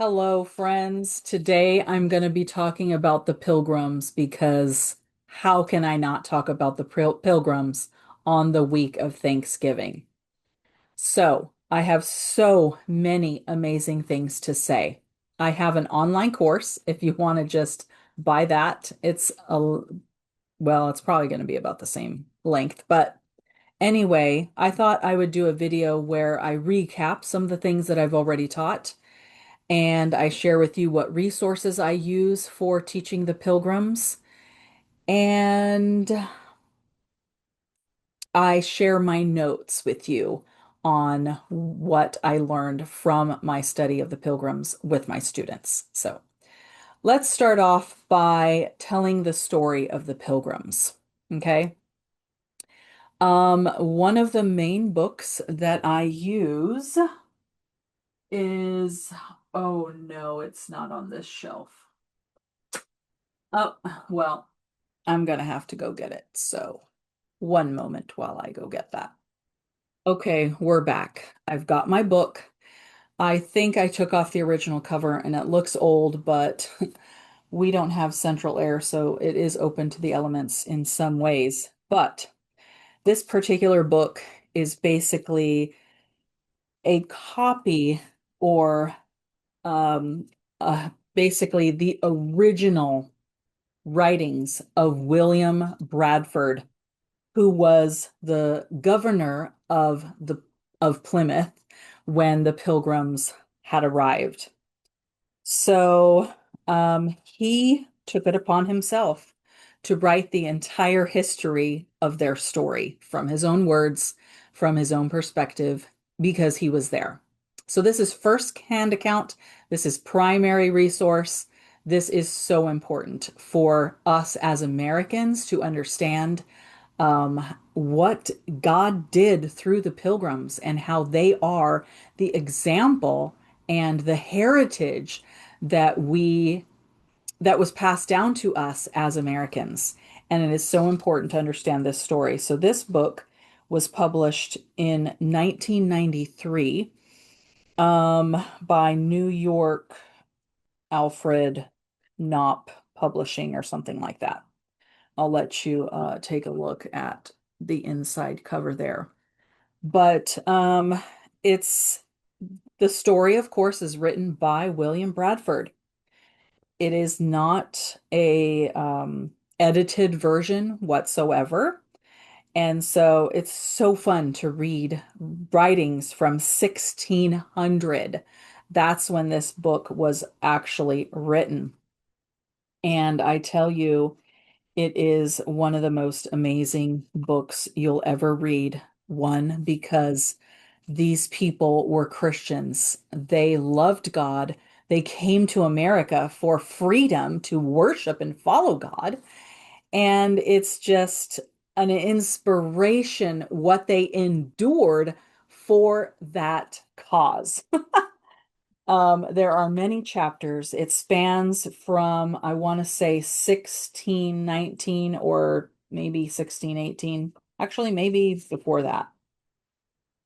Hello, friends. Today I'm going to be talking about the Pilgrims because how can I not talk about the Pilgrims on the week of Thanksgiving? So, I have so many amazing things to say. I have an online course if you want to just buy that. It's probably going to be about the same length, but anyway, I thought I would do a video where I recap some of the things that I've already taught and I share with you what resources I use for teaching the pilgrims, and I share my notes with you on what I learned from my study of the pilgrims with my students. So let's start off by telling the story of the pilgrims. Okay. One of the main books that I use is, oh no, it's not on this shelf. Oh, well, I'm gonna have to go get it. So, one moment while I go get that. Okay, we're back. I've got my book. I think I took off the original cover and it looks old, but we don't have central air, so it is open to the elements in some ways. But this particular book is basically a copy or um, basically the original writings of William Bradford, who was the governor of Plymouth when the Pilgrims had arrived. So he took it upon himself to write the entire history of their story from his own words, from his own perspective, because he was there. So this is first-hand account. This is primary resource. This is so important for us as Americans to understand what God did through the pilgrims and how they are the example and the heritage that we that was passed down to us as Americans. And it is so important to understand this story. So this book was published in 1993 by New York Alfred Knopp Publishing or something like that. I'll let you take a look at the inside cover there. But it's the story, of course, is written by William Bradford. It is not a edited version whatsoever. And so it's so fun to read writings from 1600. That's when this book was actually written. And I tell you, it is one of the most amazing books you'll ever read. One, because these people were Christians. They loved God. They came to America for freedom to worship and follow God. And it's just an inspiration what they endured for that cause. There are many chapters. It spans from, I want to say 1619 or maybe 1618. Actually, maybe before that,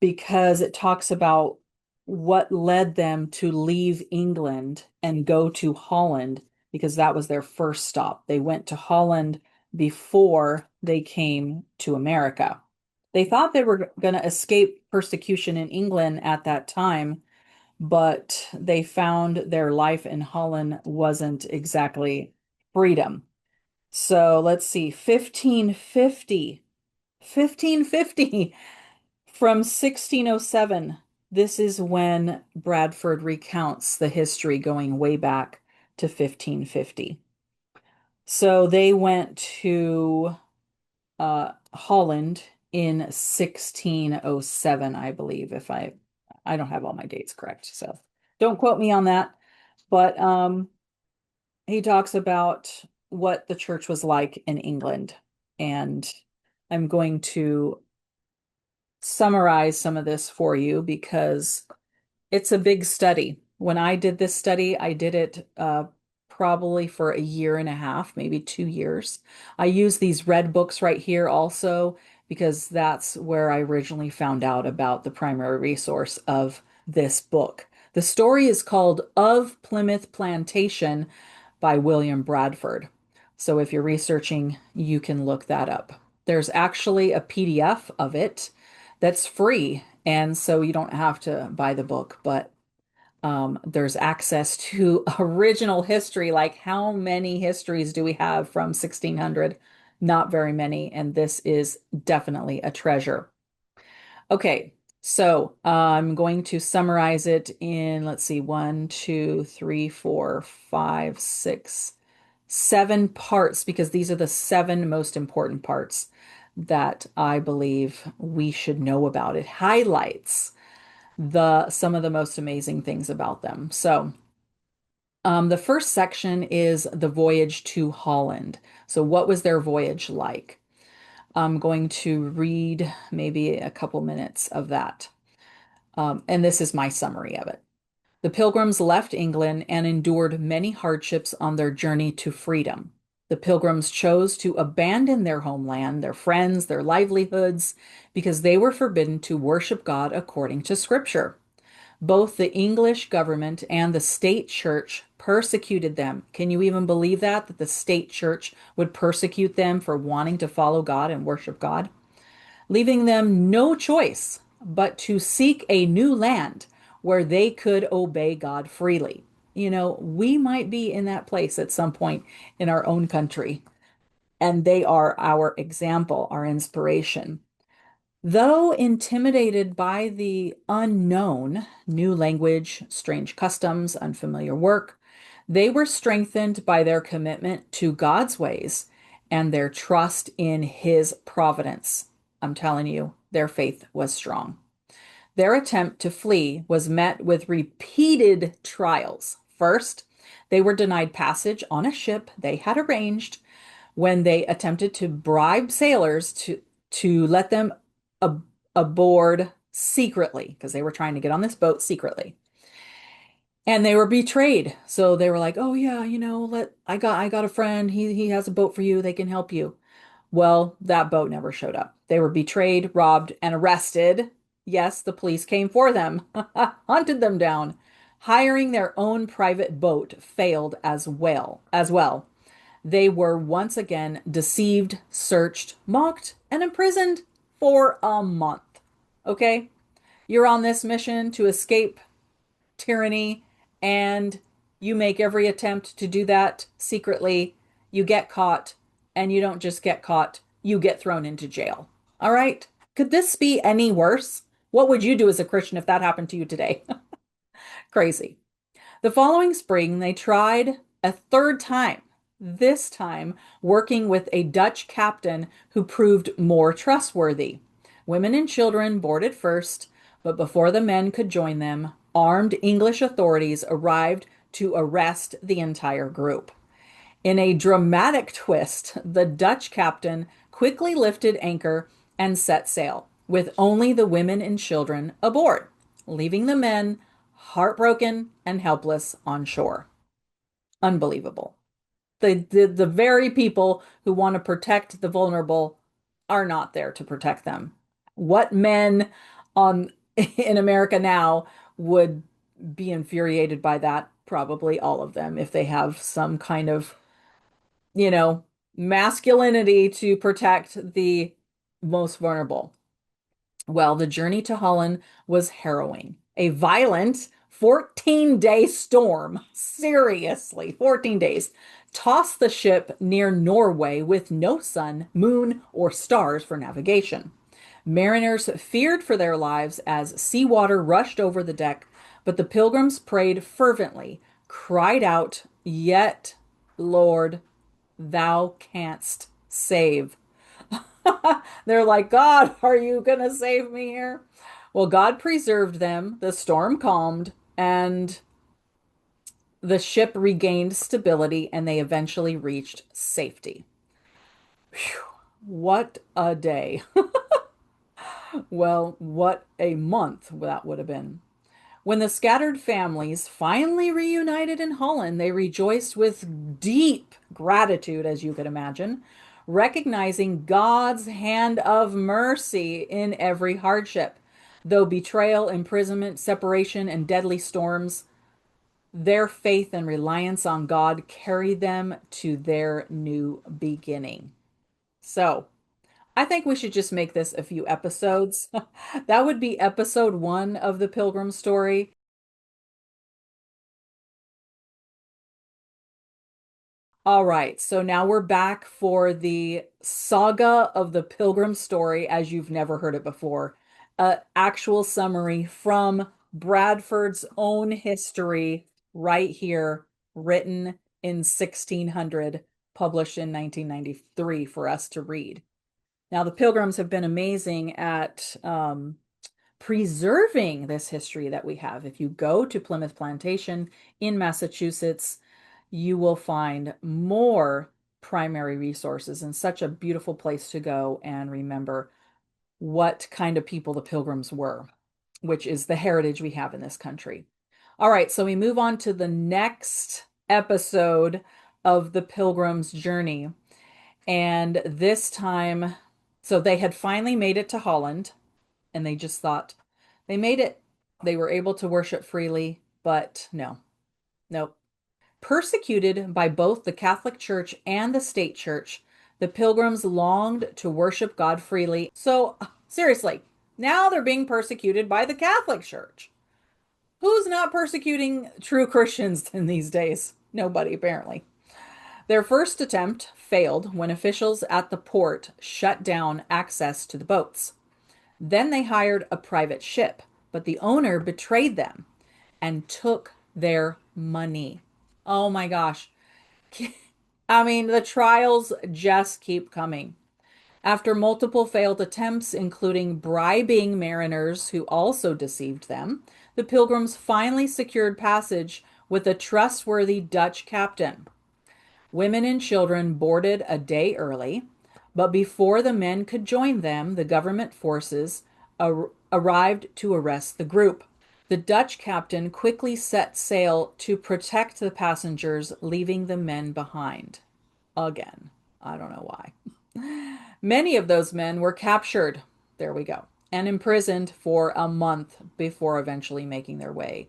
because it talks about what led them to leave England and go to Holland, because that was their first stop. They went to Holland before they came to America. They thought they were going to escape persecution in England at that time, but they found their life in Holland wasn't exactly freedom. So let's see, 1550 from 1607. This is when Bradford recounts the history going way back to 1550. So they went to Holland in 1607, I believe, if I don't have all my dates correct, so don't quote me on that. But he talks about what the church was like in England, and I'm going to summarize some of this for you because it's a big study. When I did this study, I did it probably for a year and a half, maybe 2 years. I use these red books right here also because that's where I originally found out about the primary resource of this book. The story is called Of Plymouth Plantation by William Bradford. So if you're researching, you can look that up. There's actually a PDF of it that's free, and so you don't have to buy the book, but there's access to original history. Like, how many histories do we have from 1600? Not very many, and this is definitely a treasure. Okay, so I'm going to summarize it in, let's see, one, two, three, four, five, six, seven parts, because these are the seven most important parts that I believe we should know about. It highlights the some of the most amazing things about them. So, the first section is the voyage to Holland. So, what was their voyage like? I'm going to read maybe a couple minutes of that. And this is my summary of it. The Pilgrims left England and endured many hardships on their journey to freedom. The Pilgrims chose to abandon their homeland, their friends, their livelihoods, because they were forbidden to worship God according to Scripture. Both the English government and the state church persecuted them. Can you even believe that? That the state church would persecute them for wanting to follow God and worship God? Leaving them no choice but to seek a new land where they could obey God freely. You know, we might be in that place at some point in our own country, and they are our example, our inspiration. Though intimidated by the unknown, new language, strange customs, unfamiliar work, they were strengthened by their commitment to God's ways and their trust in His providence. I'm telling you, their faith was strong. Their attempt to flee was met with repeated trials. First, they were denied passage on a ship they had arranged when they attempted to bribe sailors to let them ab aboard secretly because they were trying to get on this boat secretly. And they were betrayed. So they were like, "Oh yeah, let I got a friend. He has a boat for you. They can help you." Well, that boat never showed up. They were betrayed, robbed, and arrested. Yes, the police came for them, hunted them down. Hiring their own private boat failed as well. They were once again deceived, searched, mocked, and imprisoned for a month. Okay? You're on this mission to escape tyranny, and you make every attempt to do that secretly. You get caught, and you don't just get caught, you get thrown into jail. All right? Could this be any worse? What would you do as a Christian if that happened to you today? Crazy. The following spring, they tried a third time, this time working with a Dutch captain who proved more trustworthy. Women and children boarded first, but before the men could join them, armed English authorities arrived to arrest the entire group. In a dramatic twist, the Dutch captain quickly lifted anchor and set sail, with only the women and children aboard, leaving the men heartbroken and helpless on shore. Unbelievable. The very people who want to protect the vulnerable are not there to protect them. What men on in America now would be infuriated by that? Probably all of them, if they have some kind of, you know, masculinity to protect the most vulnerable. Well, the journey to Holland was harrowing. A violent 14-day storm, seriously, 14 days, tossed the ship near Norway with no sun, moon, or stars for navigation. Mariners feared for their lives as seawater rushed over the deck, but the pilgrims prayed fervently, cried out, "Yet, Lord, thou canst save." They're like, "God, are you going to save me here?" Well, God preserved them. The storm calmed and the ship regained stability and they eventually reached safety. Whew, what a day. Well, what a month that would have been. When the scattered families finally reunited in Holland, they rejoiced with deep gratitude, as you could imagine, recognizing God's hand of mercy in every hardship. Though betrayal, imprisonment, separation, and deadly storms, their faith and reliance on God carried them to their new beginning. So, I think we should just make this a few episodes. That would be episode one of the Pilgrim Story. All right, so now we're back for the saga of the Pilgrim Story as you've never heard it before. Actual summary from Bradford's own history right here, written in 1600, published in 1993 for us to read. Now, the Pilgrims have been amazing at preserving this history that we have. If you go to Plymouth Plantation in Massachusetts, you will find more primary resources and such a beautiful place to go and remember what kind of people the Pilgrims were, which is the heritage we have in this country. All right, so we move on to the next episode of the Pilgrim's journey. And this time, so they had finally made it to Holland, and they just thought they made it. They were able to worship freely, but no, nope. Persecuted by both the Catholic Church and the state church, the Pilgrims longed to worship God freely. So, seriously, now they're being persecuted by the Catholic Church. Who's not persecuting true Christians in these days? Nobody, apparently. Their first attempt failed when officials at the port shut down access to the boats. Then they hired a private ship, but the owner betrayed them and took their money. Oh my gosh. I mean, the trials just keep coming. After multiple failed attempts, including bribing mariners who also deceived them, the Pilgrims finally secured passage with a trustworthy Dutch captain. Women and children boarded a day early, but before the men could join them, the government forces arrived to arrest the group. The Dutch captain quickly set sail to protect the passengers, leaving the men behind. Again, I don't know why. Many of those men were captured, there we go, and imprisoned for a month before eventually making their way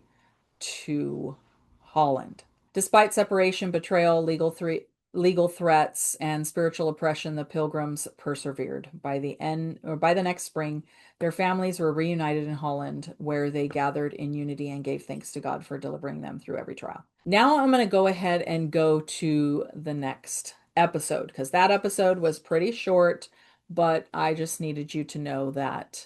to Holland. Despite separation, betrayal, legal threats, and spiritual oppression, the Pilgrims persevered. By the next spring, their families were reunited in Holland, where they gathered in unity and gave thanks to God for delivering them through every trial. Now I'm going to go ahead and go to the next episode because that episode was pretty short, but I just needed you to know that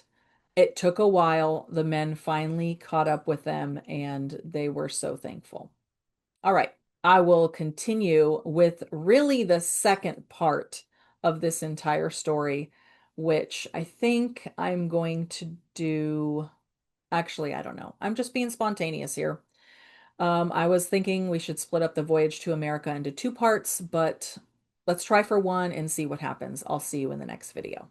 it took a while. The men finally caught up with them and they were so thankful. All right, I will continue with really the second part of this entire story, which I think I'm going to do. Actually, I don't know. I'm just being spontaneous here. I was thinking we should split up the voyage to America into two parts, but let's try for one and see what happens. I'll see you in the next video.